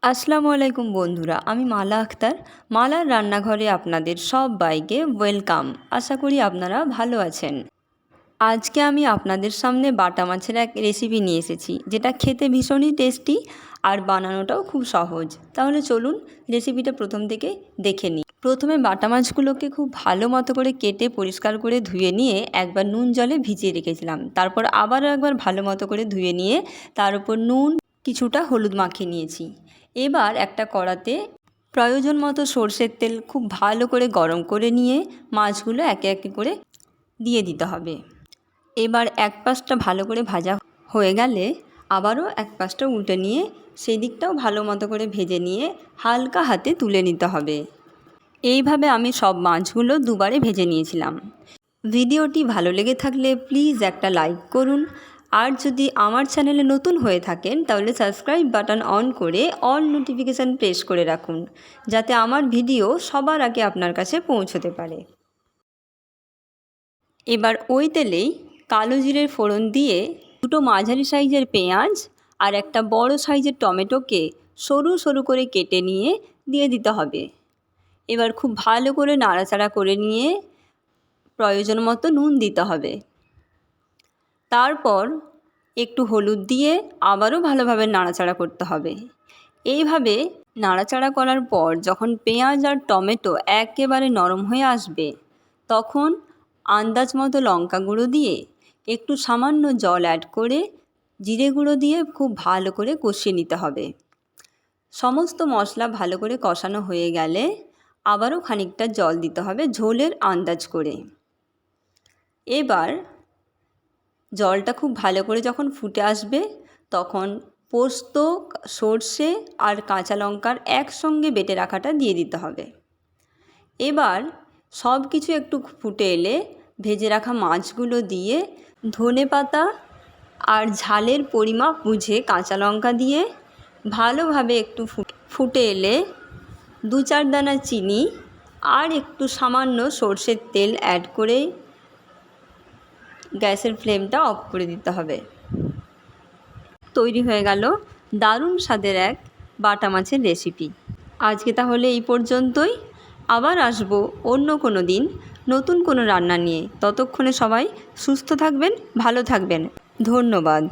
আসসালামু আলাইকুম বন্ধুরা, আমি মালা আক্তার। মালার রান্নাঘরে আপনাদের সবাইকে ওয়েলকাম। আশা করি আপনারা ভালো আছেন। আজকে আমি আপনাদের সামনে বাটা মাছের এক রেসিপি নিয়ে এসেছি, যেটা খেতে ভীষণই টেস্টি আর বানানোটাও খুব সহজ। তাহলে চলুন রেসিপিটা প্রথম থেকে দেখে নিই। প্রথমে বাটা মাছগুলোকে খুব ভালো মতো করে কেটে পরিষ্কার করে ধুয়ে নিয়ে একবার নুন জলে ভিজিয়ে রেখেছিলাম। তারপর আবারও একবার ভালো মতো করে ধুয়ে নিয়ে তার উপর নুন, কিছুটা হলুদ মাখিয়ে নিয়েছি। এবার একটা কড়াতে প্রয়োজন মতো সরষের তেল খুব ভালো করে গরম করে নিয়ে মাছগুলো একে একে করে দিয়ে দিতে হবে। এবার এক পাশটা ভালো করে ভাজা হয়ে গেলে আবারও এক পাশটা উল্টে নিয়ে সেই দিকটাও ভালো মতো করে ভেজে নিয়ে হালকা হাতে তুলে নিতে হবে। এইভাবে আমি সব মাছগুলো দুবারে ভেজে নিয়েছিলাম। ভিডিওটি ভালো লেগে থাকলে প্লিজ একটা লাইক করুন, আর যদি আমার চ্যানেলে নতুন হয়ে থাকেন তাহলে সাবস্ক্রাইব বাটন অন করে অল নোটিফিকেশান প্রেস করে রাখুন, যাতে আমার ভিডিও সবার আগে আপনার কাছে পৌঁছতে পারে। এবার ওই তেলেই কালো জিরের ফোড়ন দিয়ে দুটো মাঝারি সাইজের পেঁয়াজ আর একটা বড় সাইজের টমেটোকে সরু সরু করে কেটে নিয়ে দিয়ে দিতে হবে। এবার খুব ভালো করে নাড়াচাড়া করে নিয়ে প্রয়োজন মতো নুন দিতে হবে। তারপর একটু হলুদ দিয়ে আবারও ভালোভাবে নাড়াচাড়া করতে হবে। এইভাবে নাড়াচাড়া করার পর যখন পেঁয়াজ আর টমেটো একেবারে নরম হয়ে আসবে, তখন আন্দাজ মতো লঙ্কা গুঁড়ো দিয়ে একটু সামান্য জল অ্যাড করে জিরে গুঁড়ো দিয়ে খুব ভালো করে কষিয়ে নিতে হবে। সমস্ত মশলা ভালো করে কষানো হয়ে গেলে আবারও খানিকটা জল দিতে হবে ঝোলের আন্দাজ করে। এবার জলটা খুব ভালো করে যখন ফুটে আসবে তখন পোস্ত, সর্ষে আর কাঁচা লঙ্কার একসঙ্গে বেটে রাখাটা দিয়ে দিতে হবে। এবার সব কিছু একটু ফুটে এলে ভেজে রাখা মাছগুলো দিয়ে ধনেপাতা আর ঝালের পরিমাপ বুঝে কাঁচা লঙ্কা দিয়ে ভালোভাবে একটু ফুটে এলে 2-4 দানা চিনি আর একটু সামান্য সর্ষের তেল অ্যাড করে গ্যাসের ফ্লেমটা অফ করে দিতে হবে। তৈরি হয়ে গেল দারুণ স্বাদের এক বাটা মাছের রেসিপি। আজকে তাহলে এই পর্যন্তই। আবার আসবো অন্য কোনো দিন নতুন কোনো রান্না নিয়ে। ততক্ষণে সবাই সুস্থ থাকবেন, ভালো থাকবেন। ধন্যবাদ।